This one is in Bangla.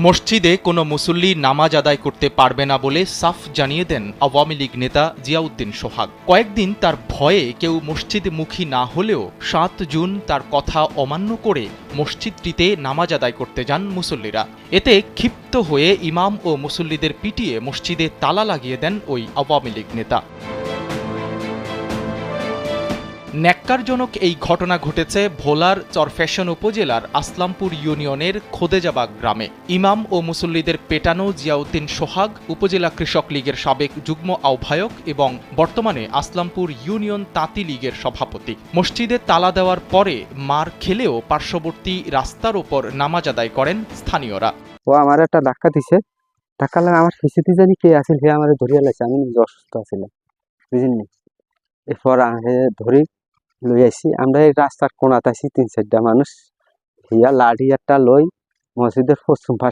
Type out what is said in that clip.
মসজিদে কোনো মুসল্লি নামাজ আদায় করতে পারবে না বলে সাফ জানিয়ে দেন আওয়ামী লীগ নেতা জিয়াউদ্দিন সোহাগ। কয়েকদিন তার ভয়ে কেউ মসজিদমুখী না হলেও ৭ জুন তার কথা অমান্য করে মসজিদটিতে নামাজ আদায় করতে যান মুসল্লিরা। এতে ক্ষিপ্ত হয়ে ইমাম ও মুসল্লিদের পিটিয়ে মসজিদে তালা লাগিয়ে দেন ওই আওয়ামী লীগ নেতা। ন্যাক্কারজনক এই ঘটনা ঘটেছে ভোলার চরফ্যাশন উপজেলার আসলামপুর ইউনিয়নের খোদেজাবাগ গ্রামে। ইমাম ও মুসল্লিদের পেটানো জিয়াউদ্দিন সোহাগ উপজেলা কৃষক লীগের সাবেক যুগ্ম আহ্বায়ক এবং বর্তমানে আসলামপুর ইউনিয়ন তাঁতি লীগের সভাপতি। মসজিদে তালা দেওয়ার পরে মার খেলেও পার্শ্ববর্তী রাস্তার ওপর নামাজ আদায় করেন স্থানীয়রা। ও আমার একটা ধাক্কা দিছে, ধাক্কা লাগে আমার পিছিয়ে জানি কে আসিল, সে আমার ধরিয়া লাগছে। আমি নিজে অসুস্থ আছিলাম, বুঝলি। এরপর আমি ধরি লই আইসি, আমরা এই রাস্তার কোনাতে আছি ৩-৪টা মানুষ, হিয়া লাঠি একটা লই মসজিদের পশ্চিম পাশে